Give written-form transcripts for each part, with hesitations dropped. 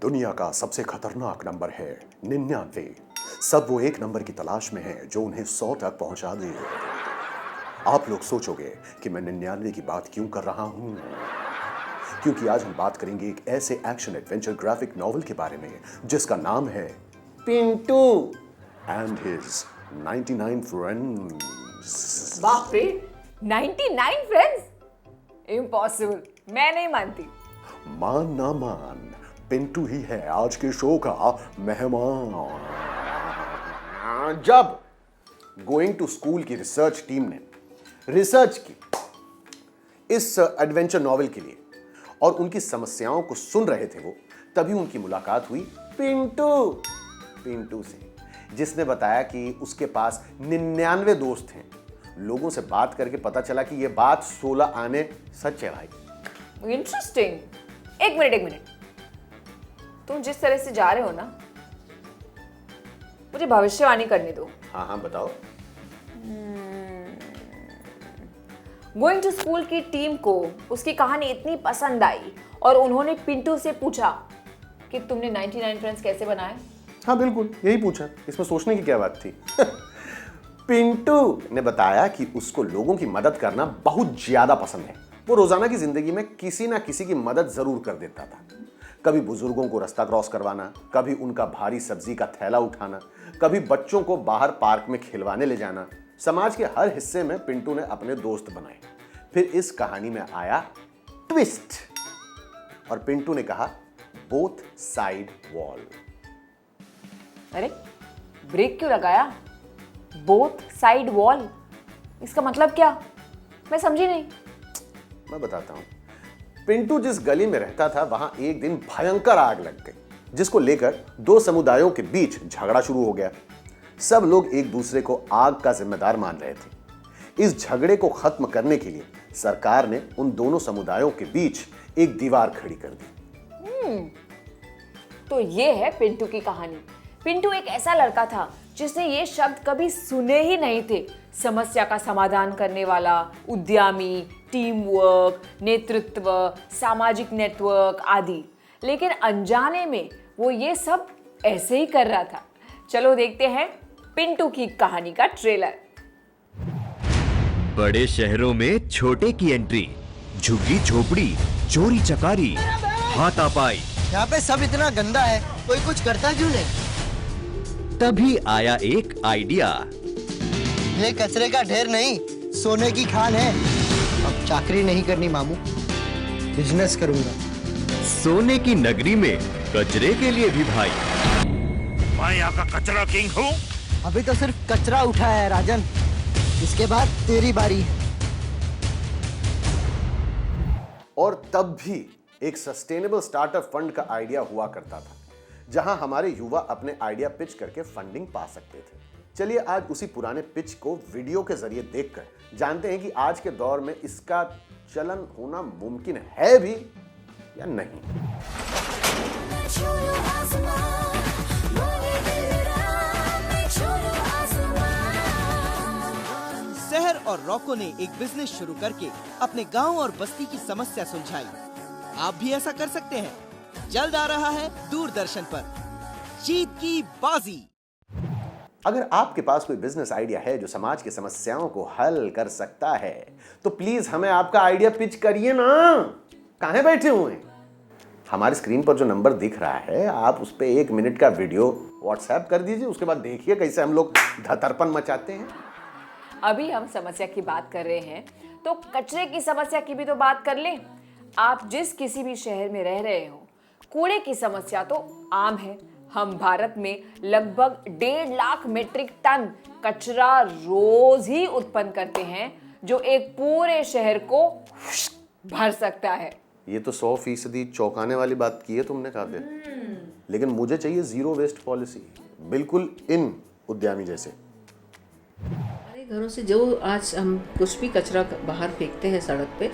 दुनिया का सबसे खतरनाक नंबर है 99। सब वो एक नंबर की तलाश में हैं जो उन्हें 100 तक पहुंचा दे। आप लोग सोचोगे कि मैं 99 की बात क्यों कर रहा हूं, क्योंकि आज हम बात करेंगे एक ऐसे एक्शन एडवेंचर ग्राफिक नॉवल के बारे में जिसका नाम है पिंटू एंड हिज 99 फ्रेंड्स। बाप रे, 99 फ्रेंड्स? इम्पॉसिबल, मैं नहीं मानती। मान ना मान, पिंटू ही है आज के शो का मेहमान। जब गोइंग टू स्कूल की रिसर्च टीम ने रिसर्च की इस एडवेंचर नॉवेल के लिए और उनकी समस्याओं को सुन रहे थे वो, तभी उनकी मुलाकात हुई पिंटू से, जिसने बताया कि उसके पास 99 दोस्त हैं। लोगों से बात करके पता चला कि ये बात 16 आने सच है भाई। इंटरेस्टिंग। एक मिनट, तुम जिस तरह से जा रहे हो ना, मुझे भविष्यवाणी करने दो। हाँ बताओ। गोइंग टू स्कूल की टीम को उसकी कहानी इतनी पसंद आई और उन्होंने पिंटू से पूछा कि तुमने 99 फ्रेंड्स कैसे बनाए। हाँ बिल्कुल, यही पूछा, इसमें सोचने की क्या बात थी। पिंटू ने बताया कि उसको लोगों की मदद करना बहुत ज्यादा पसंद है। वो रोजाना की जिंदगी में किसी ना किसी की मदद जरूर कर देता था। कभी बुजुर्गों को रास्ता क्रॉस करवाना, कभी उनका भारी सब्जी का थैला उठाना, कभी बच्चों को बाहर पार्क में खिलवाने ले जाना। समाज के हर हिस्से में पिंटू ने अपने दोस्त बनाए। फिर इस कहानी में आया ट्विस्ट और पिंटू ने कहा बोथ साइड वॉल। अरे ब्रेक क्यों लगाया? बोथ साइड वॉल, इसका मतलब क्या? मैं समझी नहीं। मैं बताता हूं। पिंटू जिस गली में रहता था वहां एक दिन भयंकर आग लग गई, जिसको लेकर दो समुदायों के बीच झगड़ा शुरू हो गया। सब लोग एक दूसरे को आग का जिम्मेदार मान रहे थे। इस झगड़े को खत्म करने के लिए सरकार ने उन दोनों समुदायों के बीच एक दीवार खड़ी कर दी। तो ये है पिंटू की कहानी। पिंटू एक ऐसा लड़का था जिसने ये शब्द कभी सुने ही नहीं थे। समस्या का समाधान करने वाला, उद्यमी, टीम वर्क, नेतृत्व, सामाजिक नेटवर्क आदि। लेकिन अनजाने में वो ये सब ऐसे ही कर रहा था। चलो देखते हैं पिंटू की कहानी का ट्रेलर। बड़े शहरों में छोटे की एंट्री, झुग्गी झोपड़ी, चोरी चकारी, हाथापाई। यहाँ पे सब इतना गंदा है, कोई कुछ करता क्यों नहीं? तभी आया एक आइडिया। ये कचरे का ढेर नहीं, सोने की खान है। अब चाकरी नहीं करनी मामू, बिजनेस करूंगा। सोने की नगरी में कचरे के लिए भी भाई। मैं यहाँ का कचरा किंग हूँ। अभी तो सिर्फ कचरा उठाया है राजन, इसके बाद तेरी बारी। और तब भी एक सस्टेनेबल स्टार्टअप फंड का आइडिया हुआ करता था, जहां हमारे युवा अपने आइडिया पिच करके फंडिंग पा सकते थे। चलिए आज उसी पुराने पिच को वीडियो के जरिए देखकर जानते हैं कि आज के दौर में इसका चलन होना मुमकिन है भी या नहीं। शहर और रॉको ने एक बिजनेस शुरू करके अपने गांव और बस्ती की समस्या सुलझाई। आप भी ऐसा कर सकते हैं। जल्द आ रहा है दूरदर्शन पर जीत की बाजी। अगर आपके पास कोई बिजनेस आइडिया है जो समाज की समस्याओं को हल कर सकता है, तो प्लीज हमें आपका आइडिया पिच करिए ना। कहां बैठे हुए हैं? हमारी स्क्रीन पर जो नंबर दिख रहा है, आप उस पर 1 मिनट का वीडियो व्हाट्सएप कर दीजिए। उसके बाद देखिए कैसे हम लोग धतरपन मचाते हैं। अभी हम समस्या की बात कर रहे हैं, तो कचरे की समस्या की भी तो बात कर लें। आप जिस किसी भी शहर में रह रहे हो, कूड़े की समस्या तो आम है। हम भारत में लगभग 1.5 लाख मीट्रिक टन कचरा रोज ही उत्पन्न करते हैं, जो एक पूरे शहर को भर सकता है। ये तो 100% चौंकाने वाली बात की है तुमने काफी। लेकिन मुझे चाहिए जीरो वेस्ट पॉलिसी, बिल्कुल इन उद्यमी जैसे। हमारे घरों से जो आज हम कुछ भी कचरा बाहर फेंकते हैं सड़क पे,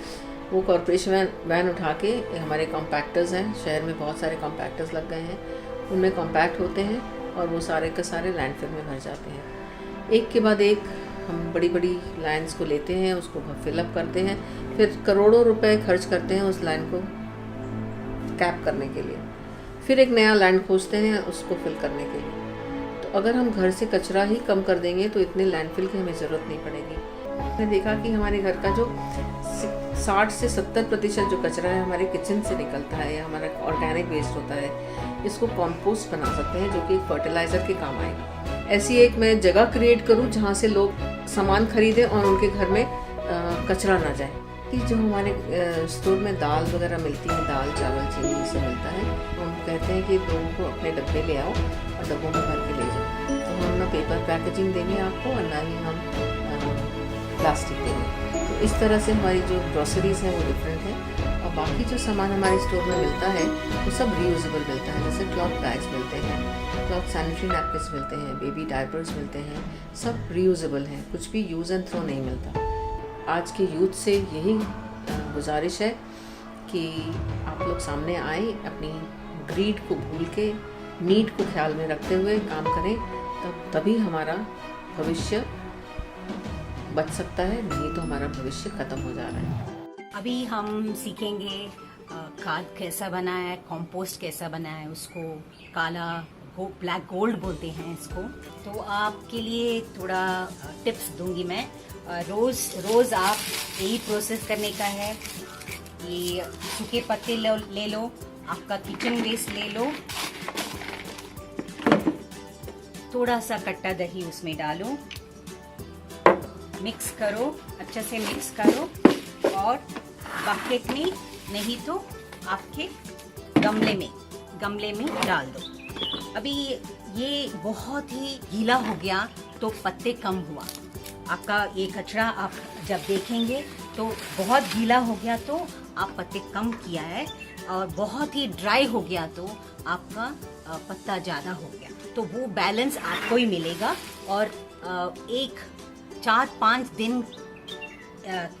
वो कॉरपोरेशन वैन उठा के, हमारे कॉम्पैक्टर्स हैं, शहर में बहुत सारे कॉम्पैक्टर्स लग गए हैं, उनमें कॉम्पैक्ट होते हैं और वो सारे के सारे लैंडफिल में भर जाते हैं। एक के बाद एक हम बड़ी बड़ी लाइन्स को लेते हैं, उसको फिलअप करते हैं, फिर करोड़ों रुपए खर्च करते हैं उस लाइन को कैप करने के लिए। फिर एक नया लैंड खोजते हैं उसको फिल करने के लिए। तो अगर हम घर से कचरा ही कम कर देंगे तो इतने लैंडफिल की हमें ज़रूरत नहीं पड़ेगी। मैंने देखा कि हमारे घर का जो 60 से 70% जो कचरा है हमारे किचन से निकलता है या हमारा ऑर्गेनिक वेस्ट होता है, इसको कंपोस्ट बना सकते हैं जो कि एक फर्टिलाइज़र के काम आएगा। ऐसी एक मैं जगह क्रिएट करूं जहां से लोग सामान खरीदें और उनके घर में कचरा ना जाए। कि जो हमारे स्टोर में दाल वगैरह मिलती है, दाल चावल चीनी ये सब मिलता है, हम कहते हैं कि लोगों को अपने डब्बे ले आओ और डब्बों में भर के ले जाओ। तो हम ना पेपर पैकेजिंग देंगे आपको और ना ही हम प्लास्टिक देंगे। तो इस तरह से हमारी जो ग्रोसरीज हैं वो डिफरेंट है और बाकी जो सामान हमारे स्टोर में मिलता है वो सब रीयूजेबल मिलता है। जैसे क्लॉथ बैग्स मिलते हैं, क्लॉथ सैनिटरी नैपकिन्स मिलते हैं, बेबी डायपर्स मिलते हैं, सब रीयूजेबल हैं, कुछ भी यूज़ एंड थ्रो नहीं मिलता। आज के यूथ से यही गुजारिश है कि आप लोग सामने आए, अपनी ग्रीड को भूल के नीड को ख्याल में रखते हुए काम करें, तभी हमारा भविष्य बच सकता है, नहीं तो हमारा भविष्य खत्म हो जा रहा है। अभी हम सीखेंगे खाद कैसा बनाया है, कंपोस्ट कैसा बनाया है, उसको काला ब्लैक गोल्ड बोलते हैं इसको। तो आपके लिए थोड़ा टिप्स दूंगी मैं। रोज़ आप यही प्रोसेस करने का है। ये सूखे पत्ते ले लो, आपका किचन वेस्ट ले लो, थोड़ा सा कट्टा दही उसमें डालो, मिक्स करो, अच्छे से मिक्स करो और बकेट में नहीं तो आपके गमले में डाल दो। अभी ये बहुत ही गीला हो गया तो पत्ते कम हुआ। आपका ये कचरा आप जब देखेंगे तो बहुत गीला हो गया तो आप पत्ते कम किया है, और बहुत ही ड्राई हो गया तो आपका पत्ता ज़्यादा हो गया। तो वो बैलेंस आपको ही मिलेगा। और एक 4-5 दिन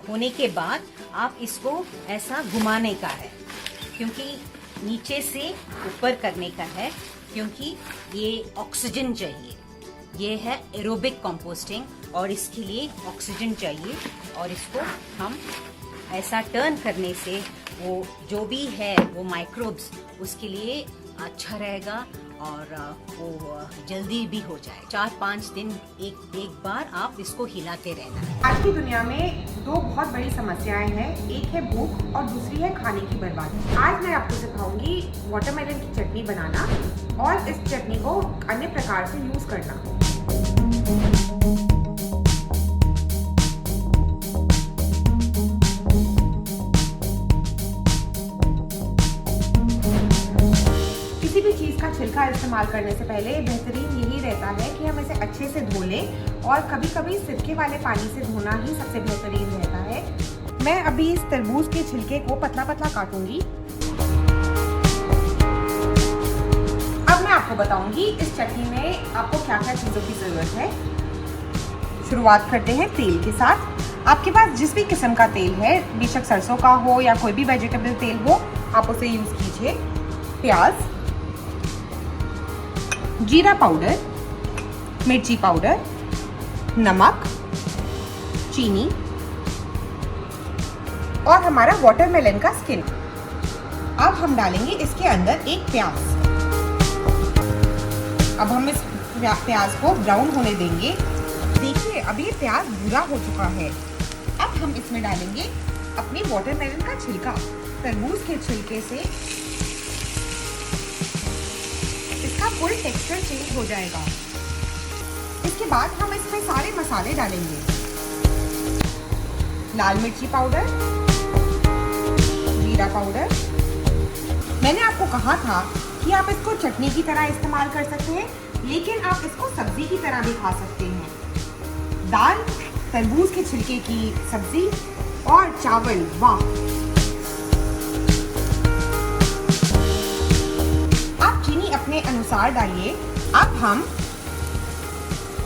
होने के बाद आप इसको ऐसा घुमाने का है, क्योंकि नीचे से ऊपर करने का है, क्योंकि ये ऑक्सीजन चाहिए। ये है एरोबिक कंपोस्टिंग और इसके लिए ऑक्सीजन चाहिए। और इसको हम ऐसा टर्न करने से वो जो भी है वो माइक्रोब्स उसके लिए अच्छा रहेगा और वो जल्दी भी हो जाए। 4-5 दिन एक बार आप इसको हिलाते रहना। आज की दुनिया में 2 बहुत बड़ी समस्याएं हैं, एक है भूख और दूसरी है खाने की बर्बादी। आज मैं आपको सिखाऊंगी वाटरमेलन की चटनी बनाना और इस चटनी को अन्य प्रकार से यूज करना। किसी भी चीज़ का छिलका इस्तेमाल करने से पहले बेहतरीन यही रहता है कि हम इसे अच्छे से धो लें और कभी कभी सिरके वाले पानी से धोना ही सबसे बेहतरीन रहता है। मैं अभी इस तरबूज के छिलके को पतला पतला काटूंगी। अब मैं आपको बताऊंगी इस चटनी में आपको क्या क्या चीज़ों की ज़रूरत है। शुरुआत करते हैं तेल के साथ। आपके पास जिस भी किस्म का तेल है, बेशक सरसों का हो या कोई भी वेजिटेबल तेल हो, आप उसे यूज़ कीजिए। प्याज, जीरा पाउडर, मिर्ची पाउडर, नमक, चीनी और हमारा वाटरमेलन का स्किन। अब हम डालेंगे इसके अंदर एक प्याज। अब हम इस प्याज को ब्राउन होने देंगे। देखिए अब ये प्याज भूरा हो चुका है। अब हम इसमें डालेंगे अपनी वाटरमेलन का छिलका। तरबूज के छिलके से इसका फुल टेक्सचर चेंज हो जाएगा। इसके बाद हम इसमें सारे मसाले डालेंगे। लाल मिर्ची पाउडर, जीरा पाउडर। मैंने आपको कहा था कि आप इसको चटनी की तरह इस्तेमाल कर सकते हैं, लेकिन आप इसको सब्जी की तरह भी खा सकते हैं। दाल, तरबूज के छिलके की सब्जी और चावल, वाह! आप चीनी अपने अनुसार डालिए। अब हम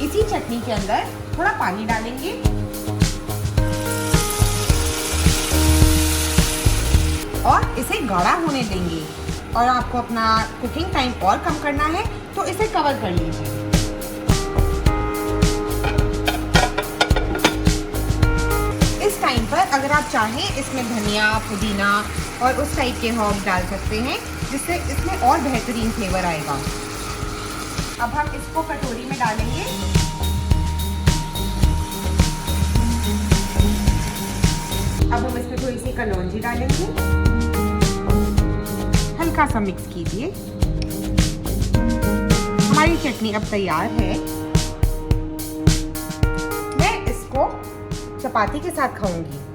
इसी चटनी के अंदर थोड़ा पानी डालेंगे और इसे गाढ़ा होने देंगे। और आपको अपना कुकिंग टाइम और कम करना है तो इसे कवर कर लीजिए। इस टाइम पर अगर आप चाहें इसमें धनिया, पुदीना और उस टाइप के हर्ब डाल सकते हैं, जिससे इसमें और बेहतरीन फ्लेवर आएगा। अब हम इसको कटोरी में डालेंगे। अब हम इसमें थोड़ी सी कलौंजी डालेंगे, हल्का सा मिक्स कीजिए। हमारी चटनी अब तैयार है। मैं इसको चपाती के साथ खाऊंगी।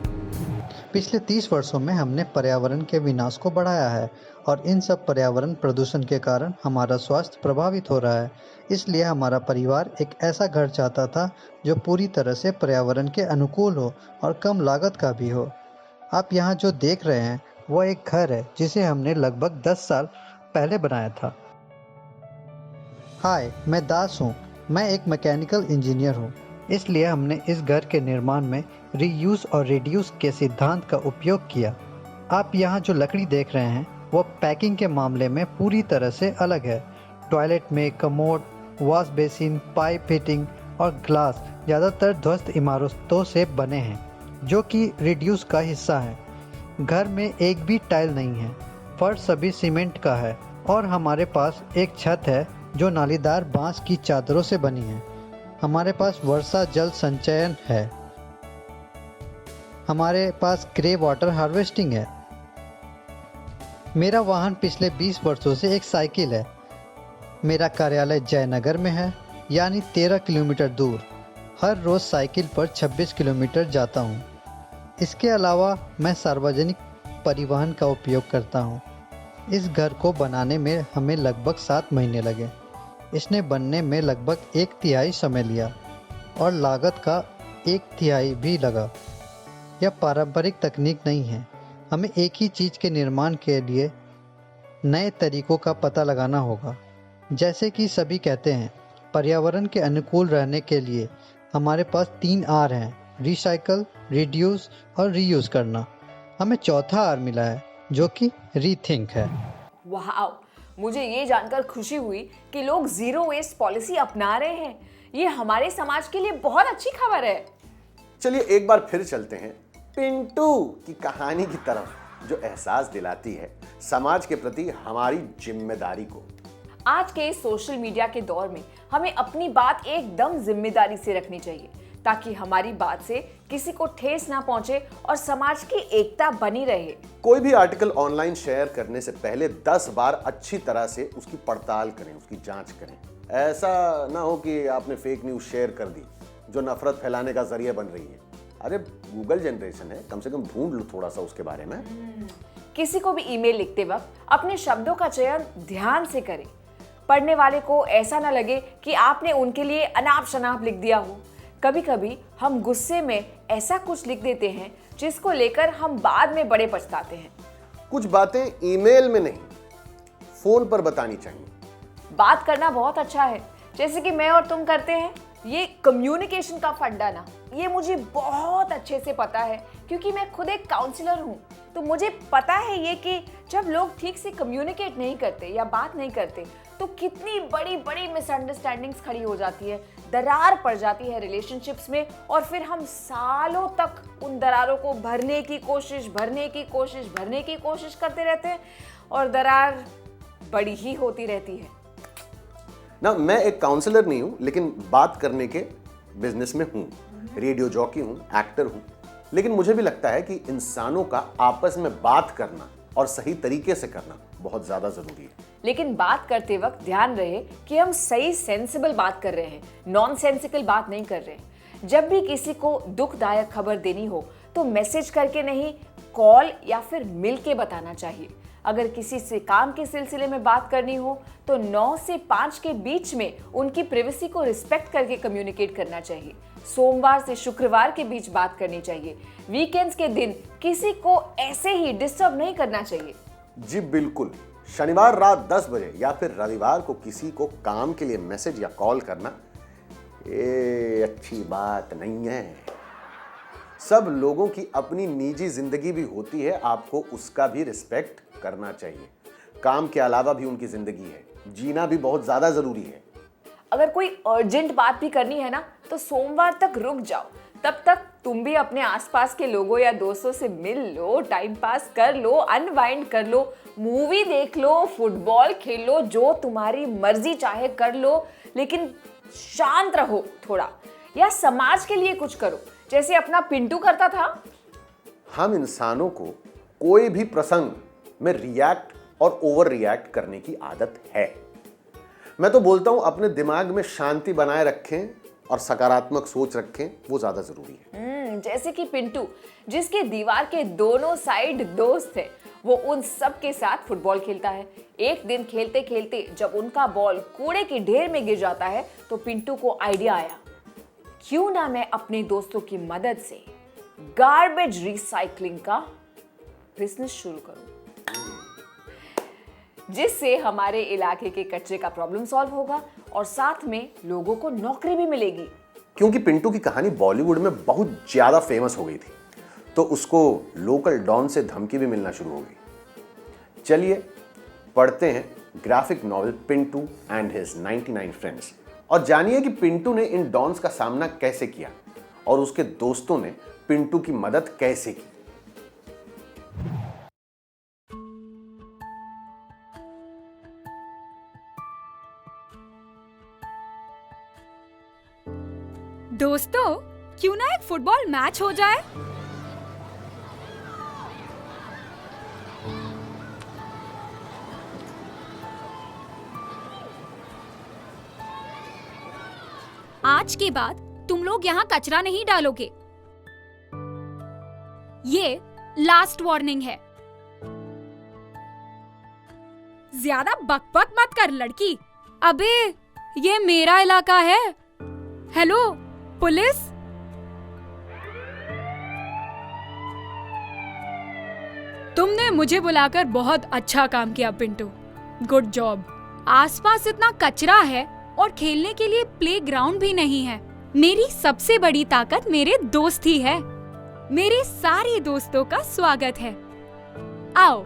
पिछले 30 वर्षों में हमने पर्यावरण के विनाश को बढ़ाया है और इन सब पर्यावरण प्रदूषण के कारण हमारा स्वास्थ्य प्रभावित हो रहा है। इसलिए हमारा परिवार एक ऐसा घर चाहता था जो पूरी तरह से पर्यावरण के अनुकूल हो और कम लागत का भी हो। आप यहाँ जो देख रहे हैं वो एक घर है जिसे हमने लगभग 10 साल पहले बनाया था। हाय, मैं दास हूँ। मैं एक मैकेनिकल इंजीनियर हूँ। इसलिए हमने इस घर के निर्माण में रीयूज और रिड्यूस के सिद्धांत का उपयोग किया। आप यहाँ जो लकड़ी देख रहे हैं वो पैकिंग के मामले में पूरी तरह से अलग है। टॉयलेट में commode, wash basin, pipe fitting और ग्लास ज़्यादातर ध्वस्त इमारतों से बने हैं जो कि रिड्यूस का हिस्सा है। घर में एक भी टाइल नहीं है, फर्श सभी सीमेंट का है और हमारे पास एक छत है जो नालीदार बांस की चादरों से बनी है। हमारे पास वर्षा जल संचयन है। हमारे पास ग्रे वाटर हार्वेस्टिंग है। मेरा वाहन पिछले 20 वर्षों से एक साइकिल है। मेरा कार्यालय जयनगर में है, यानी 13 किलोमीटर दूर। हर रोज़ साइकिल पर 26 किलोमीटर जाता हूँ। इसके अलावा मैं सार्वजनिक परिवहन का उपयोग करता हूँ। इस घर को बनाने में हमें लगभग 7 महीने लगे। इसने बनने में लगभग 1/3 समय लिया और लागत का 1/3 भी लगा। यह पारंपरिक तकनीक नहीं है। हमें एक ही चीज़ के निर्माण के लिए नए तरीकों का पता लगाना होगा। जैसे कि सभी कहते हैं, पर्यावरण के अनुकूल रहने के लिए हमारे पास 3 R हैं: रिसाइकल, रिड्यूस और रीयूज़ करना। हमें चौथा R मिला है जो कि रीथिंक है। वाह, मुझे ये जानकर खुशी हुई कि लोग जीरो वेस्ट पॉलिसी अपना रहे हैं। ये हमारे समाज के लिए बहुत अच्छी खबर है। चलिए एक बार फिर चलते हैं पिंटू की कहानी की तरफ, जो एहसास दिलाती है समाज के प्रति हमारी जिम्मेदारी को। आज के सोशल मीडिया के दौर में हमें अपनी बात एकदम जिम्मेदारी से रखनी चाहिए ताकि हमारी बात से किसी को ठेस ना पहुंचे और समाज की एकता बनी रहे। कोई भी आर्टिकल ऑनलाइन शेयर करने से पहले 10 बार अच्छी तरह से उसकी पड़ताल करें, उसकी जांच करें। ऐसा ना हो कि आपने फेक न्यूज़ शेयर कर दी जो नफरत फैलाने का जरिया बन रही है। अरे गूगल जनरेशन है, कम से कम ढूंढ लो थोड़ा सा उसके बारे में। किसी को भी ईमेल लिखते वक्त अपने शब्दों का चयन ध्यान से करें। पढ़ने वाले को ऐसा ना लगे कि आपने उनके लिए अनाप शनाप लिख दिया हो। कभी कभी हम गुस्से में ऐसा कुछ लिख देते हैं जिसको लेकर हम बाद में बड़े पछताते हैं। कुछ बातें ईमेल में नहीं, फोन पर बतानी चाहिए। बात करना बहुत अच्छा है, जैसे कि मैं और तुम करते हैं। ये कम्युनिकेशन का फंडा ना, ये मुझे बहुत अच्छे से पता है क्योंकि मैं खुद एक काउंसलर हूँ। तो मुझे पता है ये कि जब लोग ठीक से कम्युनिकेट नहीं करते या बात नहीं करते तो कितनी बड़ी बड़ी मिसअंडरस्टैंडिंग्स खड़ी हो जाती है, दरार पड़ जाती है रिलेशनशिप्स में, और फिर हम सालों तक उन दरारों को भरने की कोशिश करते रहते हैं और दरार बड़ी ही होती रहती है ना। मैं एक काउंसलर नहीं हूं, लेकिन बात करने के बिजनेस में हूं। रेडियो जॉकी हूं, एक्टर हूं, लेकिन मुझे भी लगता है कि इंसानों का आपस में बात करना और सही तरीके से करना बहुत ज्यादा जरूरी है। लेकिन बात करते वक्त ध्यान रहे कि हम सही सेंसिबल बात कर रहे हैं, नॉनसेंसिकल बात नहीं कर रहे। जब भी किसी को दुखदायक खबर देनी हो तो मैसेज करके नहीं, कॉल या फिर मिल के बताना चाहिए। अगर किसी से काम के सिलसिले में बात करनी हो तो 9 से 5 के बीच में उनकी प्राइवेसी को रिस्पेक्ट करके कम्युनिकेट करना चाहिए। सोमवार से शुक्रवार के बीच बात करनी चाहिए। वीकेंड्स के दिन किसी को ऐसे ही डिस्टर्ब नहीं करना चाहिए। जी बिल्कुल। शनिवार रात 10 बजे या फिर रविवार को किसी को काम के लिए मैसेज या कॉल करना ये अच्छी बात नहीं है। सब लोगों की अपनी निजी जिंदगी भी होती है, आपको उसका भी रिस्पेक्ट करना चाहिए। काम के अलावा भी उनकी जिंदगी है, जीना भी बहुत ज्यादा जरूरी है। अगर कोई अर्जेंट बात भी करनी है ना तो सोमवार तक रुक जाओ, तब तक तुम भी अपने आसपास के लोगों या दोस्तों से मिल लो, टाइम पास कर लो, अनवाइंड कर लो, मूवी देख लो, फुटबॉल खेल लो, जो तुम्हारी मर्जी चाहे कर लो, लेकिन शांत रहो थोड़ा, या समाज के लिए कुछ करो जैसे अपना पिंटू करता था। हम इंसानों को कोई भी प्रसंग में रिएक्ट और ओवर रिएक्ट करने की आदत है। मैं तो बोलता हूं अपने दिमाग में शांति बनाए रखें और सकारात्मक सोच रखें, वो ज्यादा जरूरी है। जैसे कि पिंटू, जिसके दीवार के दोनों साइड दोस्त थे, वो उन सब के साथ फुटबॉल खेलता है। एक दिन खेलते खेलते जब उनका बॉल कूड़े के ढेर में गिर जाता है तो पिंटू को आइडिया आया, क्यों ना मैं अपने दोस्तों की मदद से गार्बेज रिसाइकलिंग का बिजनेस शुरू करूं, जिससे हमारे इलाके के कचरे का प्रॉब्लम सॉल्व होगा और साथ में लोगों को नौकरी भी मिलेगी। क्योंकि पिंटू की कहानी बॉलीवुड में बहुत ज्यादा फेमस हो गई थी, तो उसको लोकल डॉन से धमकी भी मिलना शुरू हो गई। चलिए पढ़ते हैं graphic novel Pintu and his 99 friends और जानिए कि पिंटू ने इन डॉन्स का सामना कैसे किया और उसके दोस्तों ने पिंटू की मदद कैसे की। दोस्तों, क्यों ना एक फुटबॉल मैच हो जाए? आज के बाद तुम लोग यहाँ कचरा नहीं डालोगे। ये लास्ट वार्निंग है। ज्यादा बकबक मत कर लड़की। अबे, ये मेरा इलाका है। Hello police. तुमने मुझे बुलाकर बहुत अच्छा काम किया पिंटू, गुड जॉब। आसपास इतना कचरा है और खेलने के लिए प्लेग्राउंड भी नहीं है। मेरी सबसे बड़ी ताकत मेरे दोस्त ही है। मेरे सारे दोस्तों का स्वागत है। आओ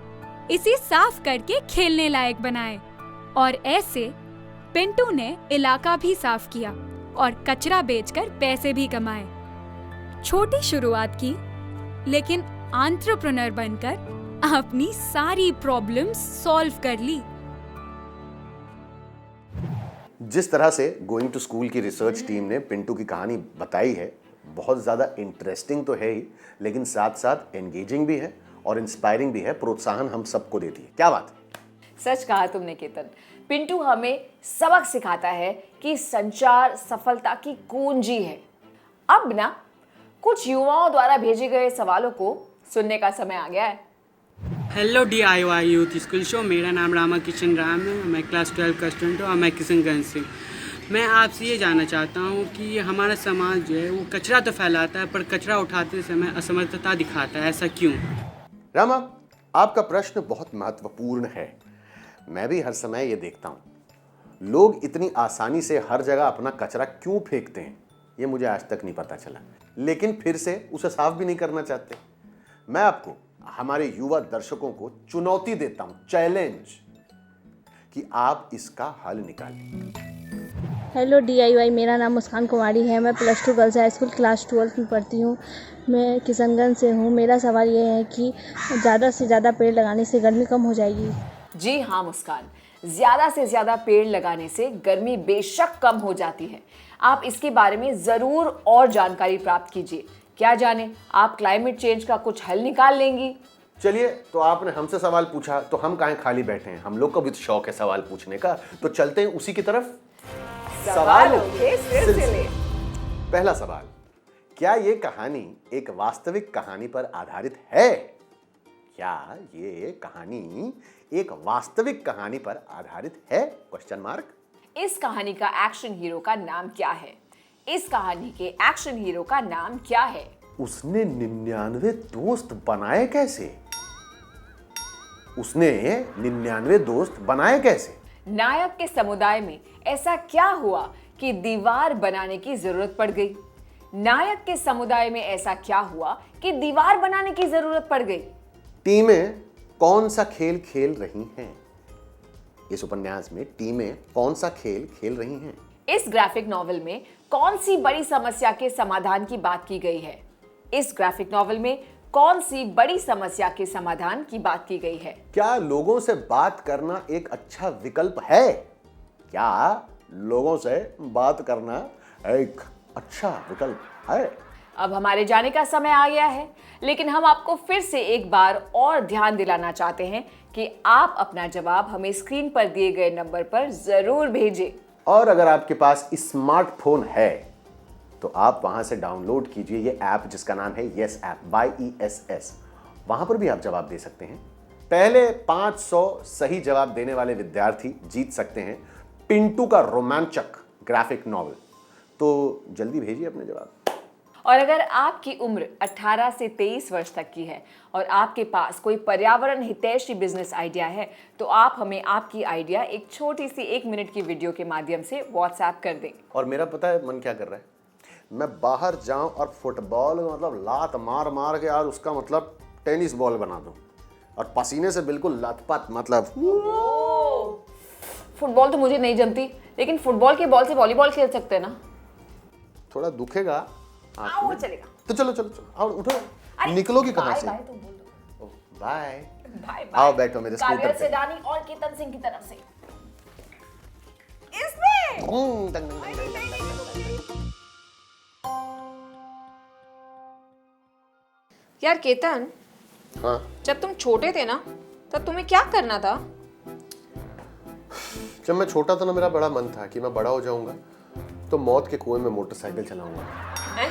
इसे साफ करके खेलने लायक बनाएं। और ऐसे पिंटू ने इलाका भी साफ किया और कचरा बेचकर पैसे भी कमाए। छोटी शुरुआत की, लेकिन एंटरप्रेन्योर बनकर अपनी सारी प्रॉब्लम्स सॉल्व कर ली। जिस तरह से गोइंग टू स्कूल की रिसर्च टीम ने पिंटू की कहानी बताई है, बहुत ज़्यादा इंटरेस्टिंग तो है ही, लेकिन साथ साथ एंगेजिंग भी है और इंस्पायरिंग भी है। प्रोत्साहन हम सबको देती है। क्या बात? सच कहा तुमने केतन। पिंटू हमें सबक सिखाता है कि संचार सफलता की कुंजी है। अब ना कुछ युवाओं द्वारा भेजे गए सवालों को सुनने का समय आ गया है। Hello DIY youth school show, मेरा नाम रामा किशन राम है। मैं क्लास 12 का स्टूडेंट हूँ और मैं किशनगंज से। मैं आपसे ये जानना चाहता हूँ कि हमारा समाज जो है वो कचरा तो फैलाता है, पर कचरा उठाते समय असमर्थता दिखाता है, ऐसा क्यों? रामा, आपका प्रश्न बहुत महत्वपूर्ण है। मैं भी हर समय ये देखता हूँ, लोग इतनी आसानी से हर जगह अपना कचरा क्यों फेंकते हैं, ये मुझे आज तक नहीं पता चला, लेकिन फिर से उसे साफ भी नहीं करना चाहते। मैं आपको, हमारे युवा दर्शकों को चुनौती देता हूं, चैलेंज, कि आप इसका हल निकालें। हेलो DIY, मेरा नाम मुस्कान कुमारी है। मैं +2 गर्ल्स हाई स्कूल क्लास 12 में पढ़ती हूँ। मैं किशनगंज से हूँ। मेरा सवाल ये है कि ज़्यादा से ज़्यादा पेड़ लगाने से गर्मी कम हो जाएगी? जी हाँ मुस्कान, ज़्यादा से ज़्यादा पेड़ लगाने से गर्मी बेशक कम हो जाती है। आप इसके बारे में ज़रूर और जानकारी प्राप्त कीजिए। क्या जाने आप क्लाइमेट चेंज का कुछ हल निकाल लेंगी। चलिए, तो आपने हमसे सवाल पूछा तो हम काहे खाली बैठे हैं, हम लोग को भी तो शौक है सवाल पूछने का, तो चलते हैं उसी की तरफ। सवालों के सिलसिले। पहला सवाल, क्या ये कहानी एक वास्तविक कहानी पर आधारित है? क्या ये कहानी एक वास्तविक कहानी पर आधारित है? Question mark. इस कहानी का एक्शन हीरो का नाम क्या है? इस कहानी के एक्शन हीरो का नाम क्या है? उसने 99 दोस्त बनाए कैसे? उसने 99 दोस्त बनाए कैसे? नायक के समुदाय में ऐसा क्या हुआ कि दीवार बनाने की जरूरत पड़ गई? नायक के समुदाय में ऐसा क्या हुआ कि दीवार बनाने की जरूरत पड़ गई? टीमें कौन सा खेल खेल रही हैं? इस उपन्यास में टीमें कौन सा खेल खेल रही हैं? इस ग्राफिक नॉवेल में कौन सी बड़ी समस्या के समाधान की बात की गई है? इस ग्राफिक नॉवल में कौन सी बड़ी समस्या के समाधान की बात की गई है? क्या लोगों से बात करना एक अच्छा विकल्प है? क्या लोगों से बात करना एक अच्छा विकल्प है? अब हमारे जाने का समय आ गया है, लेकिन हम आपको फिर से एक बार और ध्यान दिलाना चाहते हैं कि आप अपना जवाब हमें स्क्रीन पर दिए गए नंबर पर जरूर भेजें। और अगर आपके पास स्मार्टफोन है तो आप वहां से डाउनलोड कीजिए ये ऐप जिसका नाम है यस ऐप, YESS। वहां पर भी आप जवाब दे सकते हैं। पहले 500 सही जवाब देने वाले विद्यार्थी जीत सकते हैं पिंटू का रोमांचक ग्राफिक नॉवल। तो जल्दी भेजिए अपने जवाब। और अगर आपकी उम्र 18 से 23 वर्ष तक की है और आपके पास कोई पर्यावरण हितैषी बिजनेस आइडिया है तो आप हमें आपकी आइडिया एक छोटी सी 1 मिनट की वीडियो के माध्यम से व्हाट्सएप कर दें। और मेरा पता है मन क्या कर रहा है, मैं बाहर जाऊं और फुटबॉल मतलब लात मार मार के यार उसका मतलब टेनिस बॉल बना दूं और पसीने से बिल्कुल लथपथ। मतलब फुटबॉल तो मुझे नहीं जमती, लेकिन फुटबॉल के बॉल से वॉलीबॉल खेल सकते हैं ना? थोड़ा दुखेगा वो चलेगा। तो चलो चलो चलो और उठो। निकलोगी कहां से? बाय तुम बोल दो। Bye bye. आओ बैठो मेरे स्कूटर काव्या पे। सेडानी और केतन सिंह की तरफ से इसमें यार केतन, हाँ जब तुम छोटे थे ना तब तुम्हें क्या करना था? जब मैं छोटा था ना मेरा बड़ा मन था कि मैं बड़ा हो जाऊंगा तो मौत के कुएं में मोटरसाइकिल चलाऊंगा। हैं?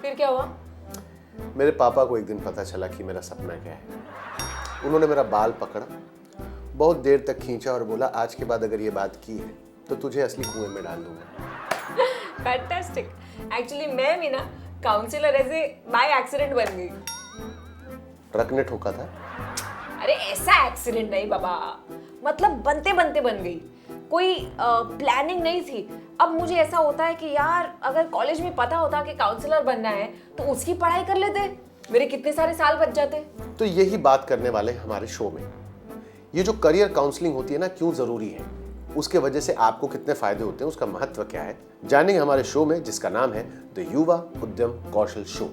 फिर क्या हुआ? मेरे पापा को एक दिन पता चला कि मेरा सपना क्या है। उन्होंने मेरा बाल पकड़ा, बहुत देर तक खींचा और बोला आज के बाद अगर ये बात की है तो तुझे असली कुएं में डाल दूंगा। फैंटास्टिक। एक्चुअली मैं भी ना काउंसलर ऐसे बाय एक्सीडेंट बन गई। ट्रक ने ठोका था? अरे ऐसा एक्सीडेंट नहीं बाबा, मतलब बनते बनते बन गई। कोई प्लानिंग नहीं थी। अब मुझे ऐसा होता है कि यार अगर कॉलेज में पता होता कि काउंसलर बनना है तो उसकी पढ़ाई कर लेते, मेरे कितने सारे साल बच जाते। तो यही बात करने वाले हमारे शो में। ये जो करियर काउंसलिंग होती है ना, क्यों जरूरी है, उसके वजह से आपको कितने फायदे होते हैं, उसका महत्व क्या है, जानेंगे हमारे शो में जिसका नाम है द युवा उद्यम कौशल शो।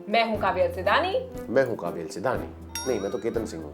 मैं हूँ काव्या सिदानी। मैं हूँ काबिल सिदानी। नहीं, मैं तो केतन सिंह हूँ।